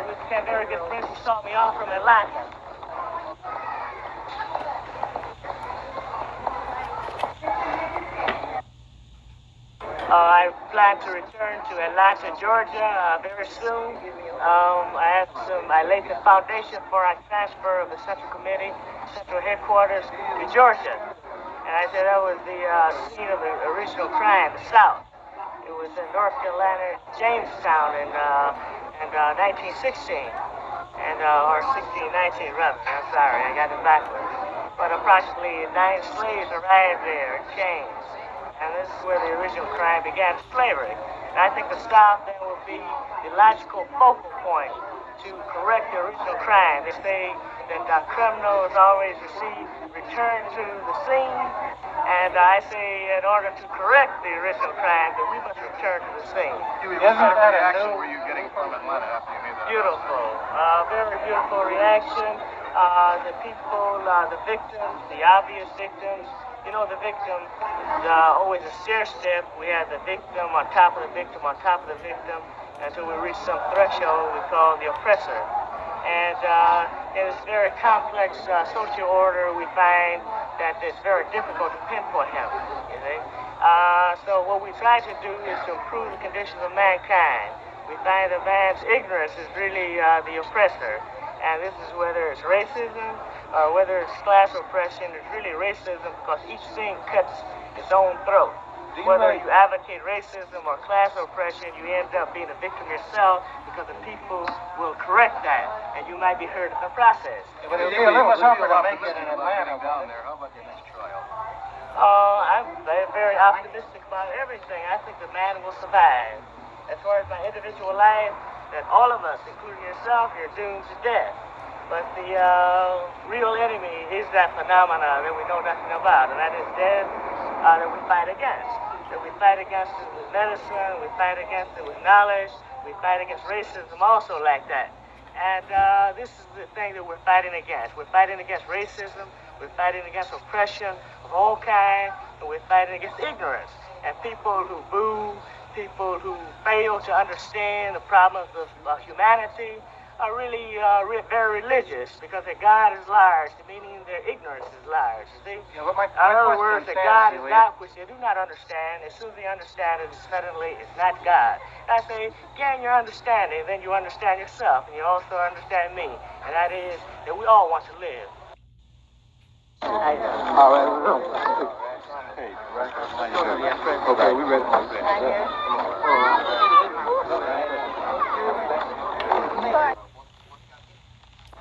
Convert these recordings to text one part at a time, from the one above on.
we became very good friends. He saw me off from Atlanta. I plan to return to Atlanta, Georgia very soon. I laid the foundation for our transfer of the Central Committee, Central Headquarters to Georgia. And I said that was the scene of the original crime, the South. It was in North Carolina, Jamestown in 1916. Or 1619 rather. I'm sorry, I got it backwards. But approximately 9 slaves arrived there in chains. And this is where the original crime began, slavery. And I think the South then will be the logical focal point to correct the original crime. They say that criminals always return to the scene. And I say in order to correct the original crime, that we must return to the scene. Huey, what kind of reaction were you getting from Atlanta after you made that? Beautiful. Very beautiful reaction. The people, the victims, the obvious victims. You know, the victim is always a stair step. We have the victim on top of the victim on top of the victim until we reach some threshold we call the oppressor. And in this very complex social order, we find that it's very difficult to pinpoint him. You see? So what we try to do is to improve the conditions of mankind. We find that man's ignorance is really the oppressor. And this is whether it's racism or whether it's class oppression. It's really racism because each thing cuts its own throat. Whether you advocate racism or class oppression, you end up being a victim yourself because the people will correct that, and you might be hurt in the process. But it'll be a little tougher to make it in Atlanta down there. How about the next trial? I'm very optimistic about everything. I think the man will survive. As far as my individual life, that all of us, including yourself, you're doomed to death. But the real enemy is that phenomenon that we know nothing about, and that is death that we fight against. That we fight against it with medicine, we fight against it with knowledge, we fight against racism also like that. And this is the thing that we're fighting against. We're fighting against racism, we're fighting against oppression of all kinds, and we're fighting against ignorance. And people who boo, people who fail to understand the problems of humanity are really very religious because their God is large, meaning their ignorance is large. See? Yeah, my in other words, that God is not, which they do not understand. As soon as they understand it, suddenly it's not God. And I say, gain your understanding, then you understand yourself, and you also understand me. And that is that we all want to live. Okay, we ready.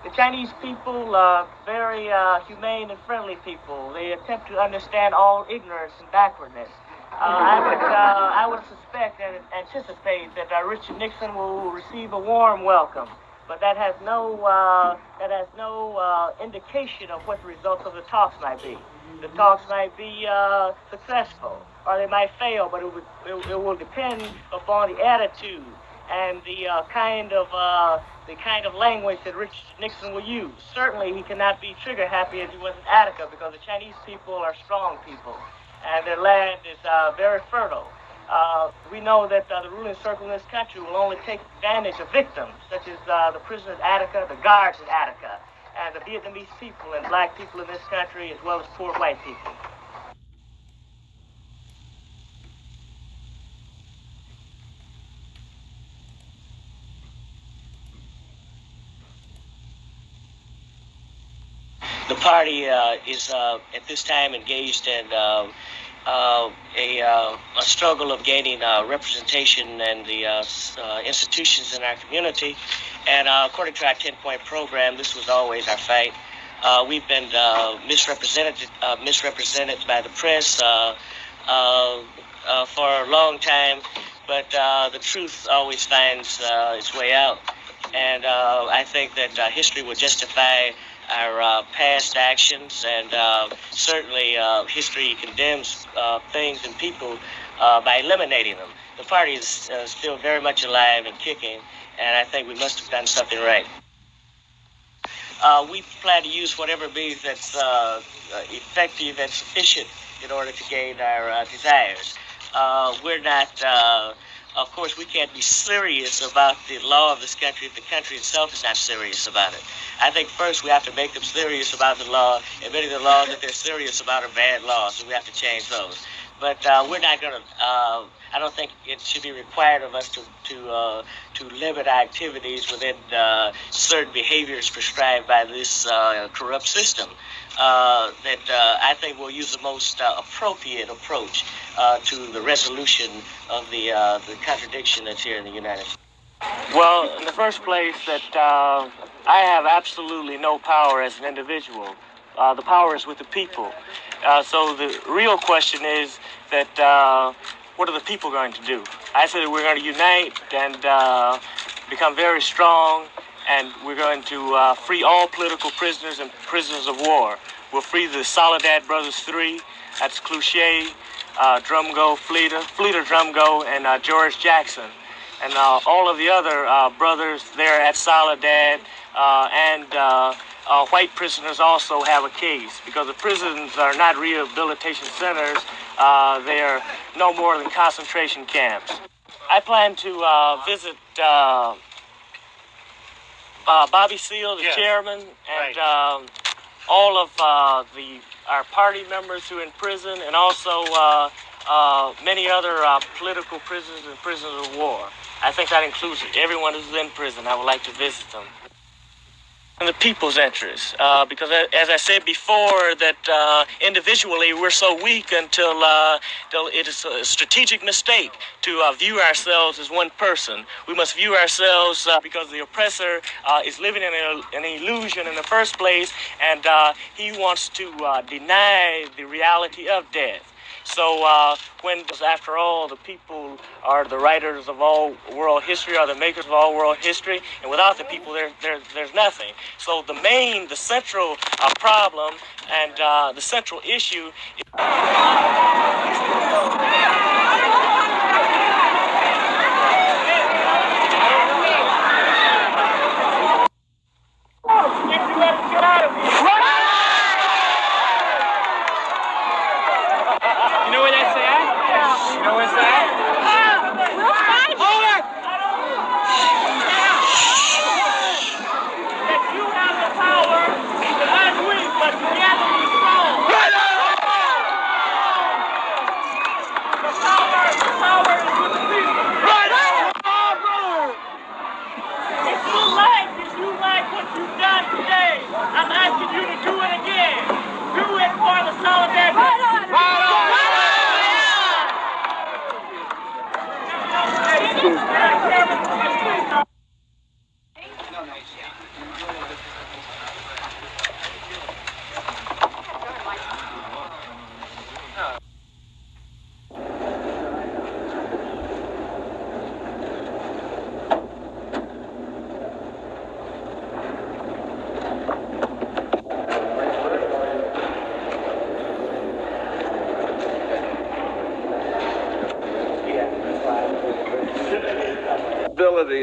The Chinese people are very humane and friendly people. They attempt to understand all ignorance and backwardness. I would suspect and anticipate that Richard Nixon will receive a warm welcome, but that has no indication of what the results of the talks might be. The talks might be successful, or they might fail, but it will depend upon the attitude and the kind of language that Richard Nixon will use. Certainly, he cannot be trigger happy as he was in Attica because the Chinese people are strong people, and their land is very fertile. We know that the ruling circle in this country will only take advantage of victims, such as the prisoners at Attica, the guards at Attica, and the Vietnamese people and black people in this country, as well as poor white people. The party is at this time engaged in a struggle of gaining representation in the institutions in our community. And according to our 10-point program, this was always our fight. We've been misrepresented by the press for a long time, but the truth always finds its way out. And I think that history will justify our past actions, and certainly history condemns things and people by eliminating them. The party is still very much alive and kicking, and I think we must have done something right. We plan to use whatever means that's effective and sufficient in order to gain our desires. We're not of course, we can't be serious about the law of this country if the country itself is not serious about it. I think first we have to make them serious about the law, and many of the laws that they're serious about are bad laws, so we have to change those. But we're not going to. I don't think it should be required of us to limit our activities within certain behaviors prescribed by this corrupt system. I think we'll use the most appropriate approach to the resolution of the contradiction that's here in the United States. Well, in the first place, that I have absolutely no power as an individual. The power is with the people. So the real question is that what are the people going to do? I said we're going to unite and become very strong, and we're going to free all political prisoners and prisoners of war. We'll free the Soledad Brothers 3, that's Cloutier, Drumgo, Fleeter Drumgo, and George Jackson. And all of the other brothers there at Soledad and white prisoners also have a case, because the prisons are not rehabilitation centers. They are no more than concentration camps. I plan to visit Bobby Seale, the chairman, and all of our party members who are in prison, and also many other political prisoners and prisoners of war. I think that includes everyone who's in prison. I would like to visit them. In the people's interest, because as I said before, that individually we're so weak until it is a strategic mistake to view ourselves as one person. We must view ourselves because the oppressor is living in an illusion in the first place, and he wants to deny the reality of death. So when, after all, the people are the writers of all world history, are the makers of all world history, and without the people, there's nothing. So the central problem and the central issue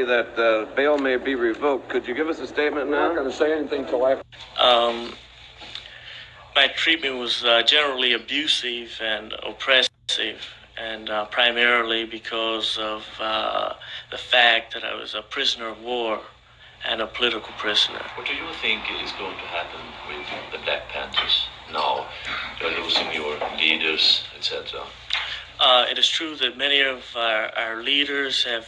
that bail may be revoked. Could you give us a statement now? I'm not going to say anything till after. My treatment was generally abusive and oppressive, and primarily because of the fact that I was a prisoner of war and a political prisoner. What do you think is going to happen with the Black Panthers now? You're losing your leaders, etc. It is true that many of our leaders have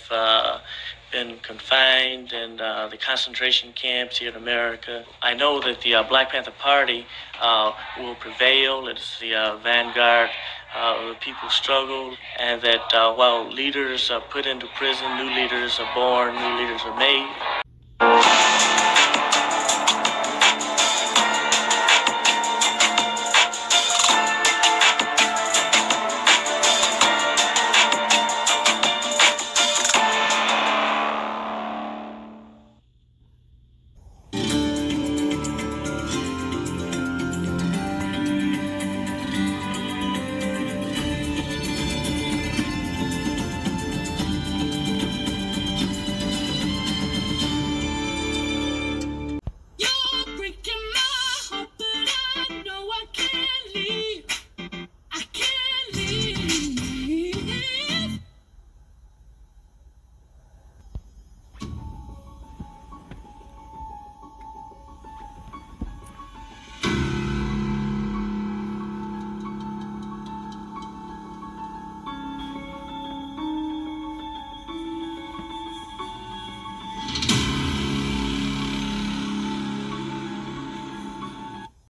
been confined in the concentration camps here in America. I know that the Black Panther Party will prevail. It's the vanguard of the people's struggle, and that while leaders are put into prison, new leaders are born, new leaders are made.